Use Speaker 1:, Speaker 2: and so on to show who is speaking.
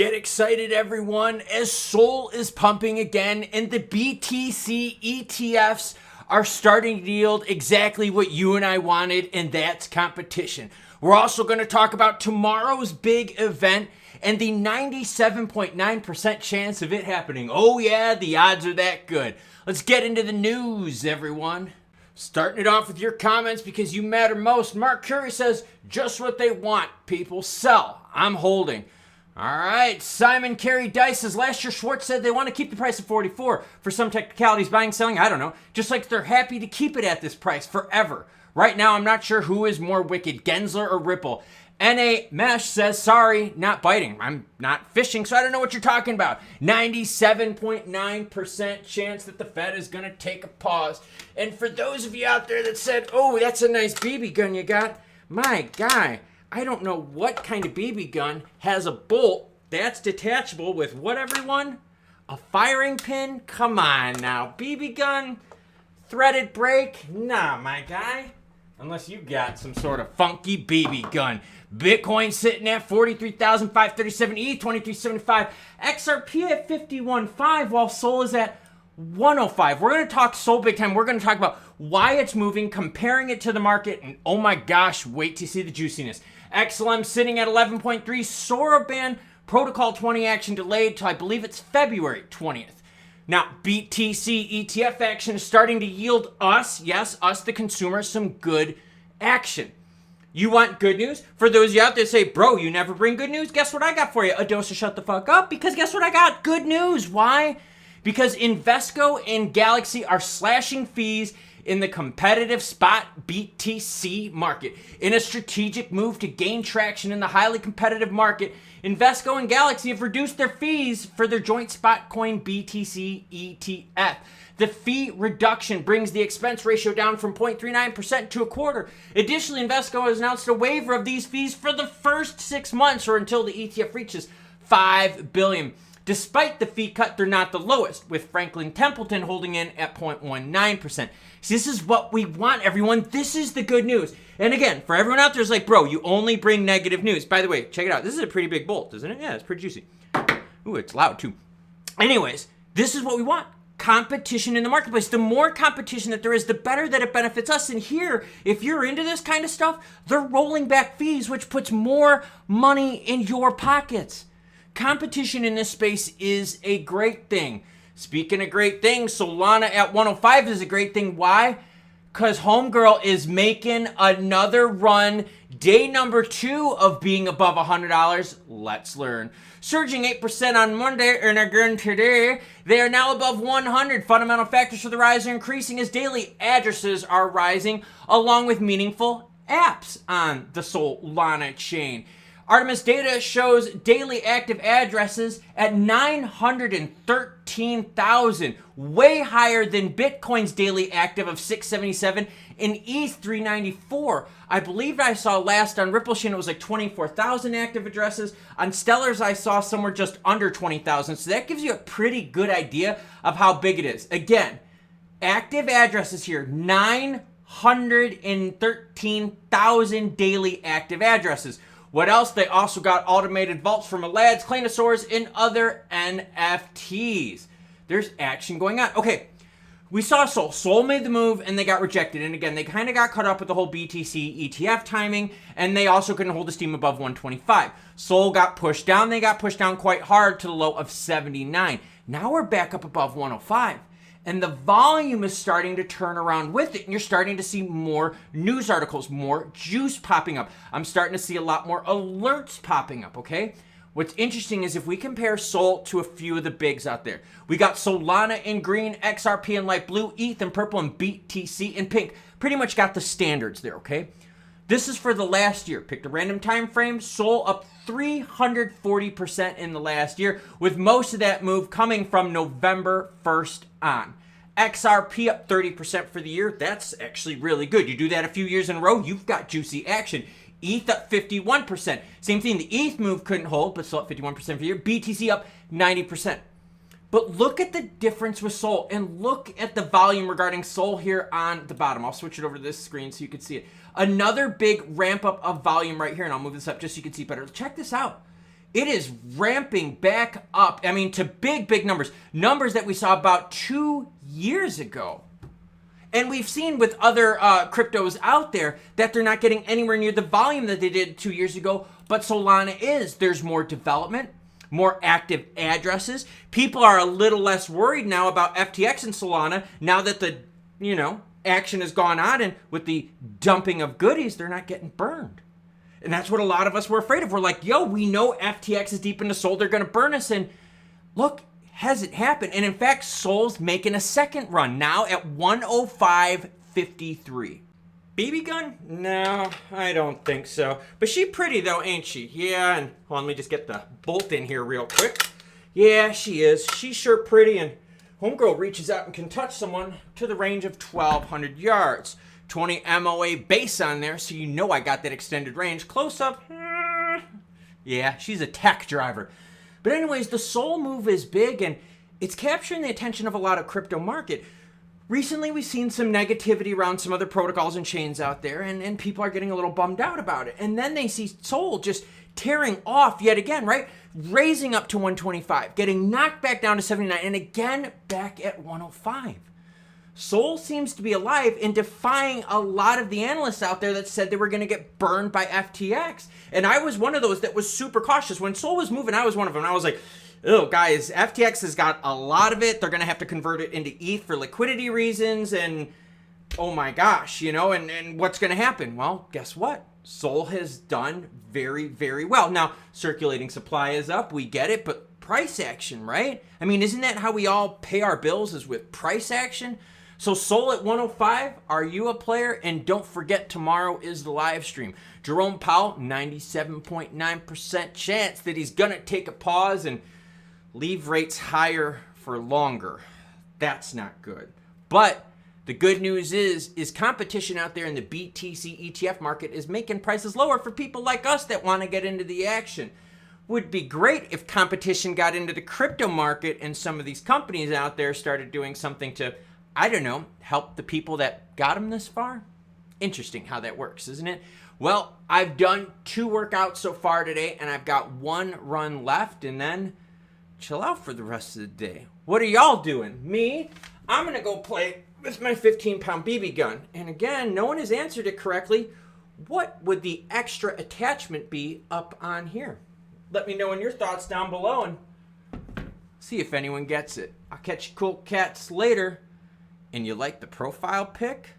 Speaker 1: Get excited, everyone, as SOL is pumping again and the BTC ETFs are starting to yield exactly what you and I wanted, and that's competition. We're also going to talk about tomorrow's big event and the 97.9% chance of it happening. Oh yeah, the odds are that good. Let's get into the news, everyone. Starting it off with your comments because you matter most. Mark Curry says, just what they want, people. Sell. I'm holding. All right, Simon Carey Dice says, last year Schwartz said they want to keep the price at 44. For some technicalities, buying, selling, I don't know. Just like they're happy to keep it at this price forever. Right now, I'm not sure who is more wicked, Gensler or Ripple. NA Mesh says, sorry, not biting. I'm not fishing, so I don't know what you're talking about. 97.9% chance that the Fed is going to take a pause. And for those of you out there that said, oh, that's a nice BB gun you got, my guy, I don't know what kind of BB gun has a bolt that's detachable with what, everyone? A firing pin? Come on now. BB gun? Threaded brake? Nah, my guy. Unless you got some sort of funky BB gun. Bitcoin sitting at 43,537, ETH 2375, XRP at 51.5, while SOL is at 105. We're going to talk SOL big time. We're going to talk about why it's moving, comparing it to the market, and oh my gosh, wait to see the juiciness. XLM sitting at 11.3, Soroban Protocol 20 action delayed till I believe it's February 20th. Now, BTC ETF action is starting to yield us, yes, us the consumers, some good action. You want good news? For those of you out there that say, bro, you never bring good news, guess what I got for you? A dose of shut the fuck up, because guess what I got? Good news. Why? Because Invesco and Galaxy are slashing fees in the competitive spot BTC market. In a strategic move to gain traction in the highly competitive market, Invesco and Galaxy have reduced their fees for their joint spot coin BTC ETF. The fee reduction brings the expense ratio down from 0.39% to a quarter. Additionally, Invesco has announced a waiver of these fees for the first 6 months or until the ETF reaches $5 billion. Despite the fee cut, they're not the lowest, with Franklin Templeton holding in at 0.19%. So this is what we want, everyone. This is the good news. And again, for everyone out there who's like, bro, you only bring negative news. By the way, check it out. This is a pretty big bolt, isn't it? Yeah, it's pretty juicy. Ooh, it's loud too. Anyways, this is what we want. Competition in the marketplace. The more competition that there is, the better that it benefits us. And here, if you're into this kind of stuff, they're rolling back fees, which puts more money in your pockets. Competition in this space is a great thing. Speaking of great things, Solana at 105 is a great thing. Why? Because Homegirl is making another run. Day number 2 of being above $100. Let's learn. Surging 8% on Monday and again today, they are now above 100. Fundamental factors for the rise are increasing as daily addresses are rising, along with meaningful apps on the Solana chain. Artemis data shows daily active addresses at 913,000, way higher than Bitcoin's daily active of 677 and ETH 394. I believe I saw last on Ripple Chain it was like 24,000 active addresses. On Stellar's I saw somewhere just under 20,000. So that gives you a pretty good idea of how big it is. Again, active addresses here, 913,000 daily active addresses. What else? They also got automated vaults from Aladd's, Claynosaurs, and other NFTs. There's action going on. Okay, we saw SOL. SOL made the move, and they got rejected. And again, they kind of got caught up with the whole BTC ETF timing, and they also couldn't hold the steam above 125. SOL got pushed down. They got pushed down quite hard to the low of 79. Now we're back up above 105. And the volume is starting to turn around with it. And you're starting to see more news articles, more juice popping up. I'm starting to see a lot more alerts popping up, okay? What's interesting is if we compare SOL to a few of the bigs out there. We got Solana in green, XRP in light blue, ETH in purple, and BTC in pink. Pretty much got the standards there, okay? This is for the last year. Picked a random time frame. SOL up 340% in the last year, with most of that move coming from November 1st on. XRP up 30% for the year. That's actually really good. You do that a few years in a row, you've got juicy action. ETH up 51%. Same thing, the ETH move couldn't hold, but still up 51% for the year. BTC up 90%. But look at the difference with SOL, and look at the volume regarding SOL here on the bottom. I'll switch it over to this screen so you can see it. Another big ramp up of volume right here, and I'll move this up just so you can see better. Check this out. it is ramping back up. I mean, to big, big numbers. Numbers that we saw about 2 years ago. And we've seen with other cryptos out there that they're not getting anywhere near the volume that they did 2 years ago. But Solana is. There's more development, more active addresses. People are a little less worried now about FTX and Solana now that the, action has gone on. And with the dumping of goodies, they're not getting burned. And that's what a lot of us were afraid of. We're like, yo, we know FTX is deep into Sol. They're going to burn us. And look, has it happened? And in fact, Sol's making a second run now at 105.53. BB gun? No, I don't think so. But she pretty though, ain't she? Yeah, and let me just get the bolt in here real quick. Yeah, she is. She's sure pretty, and homegirl reaches out and can touch someone to the range of 1,200 yards. 20 MOA base on there, so you know I got that extended range. Close up, yeah, she's a tech driver. But anyways, the Sol move is big, and it's capturing the attention of a lot of crypto market. Recently, we've seen some negativity around some other protocols and chains out there, and people are getting a little bummed out about it. And then they see Sol just tearing off yet again, right? Raising up to 125, getting knocked back down to 79, and again back at 105. Sol seems to be alive and defying a lot of the analysts out there that said they were going to get burned by FTX. And I was one of those that was super cautious. When Sol was moving, I was one of them. I was like, oh, guys, FTX has got a lot of it. They're going to have to convert it into ETH for liquidity reasons. And oh my gosh, and what's going to happen? Well, guess what? Sol has done very, very well. Now, circulating supply is up. We get it. But price action, right? I mean, isn't that how we all pay our bills, is with price action? So Sol at 105, are you a player? And don't forget, tomorrow is the live stream. Jerome Powell, 97.9% chance that he's going to take a pause and leave rates higher for longer. That's not good. But the good news is competition out there in the BTC ETF market is making prices lower for people like us that want to get into the action. Would be great if competition got into the crypto market and some of these companies out there started doing something to, I don't know, help the people that got them this far. Interesting how that works, isn't it? Well, I've done 2 workouts so far today, and I've got 1 run left, and then chill out for the rest of the day. What are y'all doing? Me? I'm going to go play with my 15-pound BB gun. And again, no one has answered it correctly. What would the extra attachment be up on here? Let me know in your thoughts down below and see if anyone gets it. I'll catch you cool cats later. And you like the profile pic?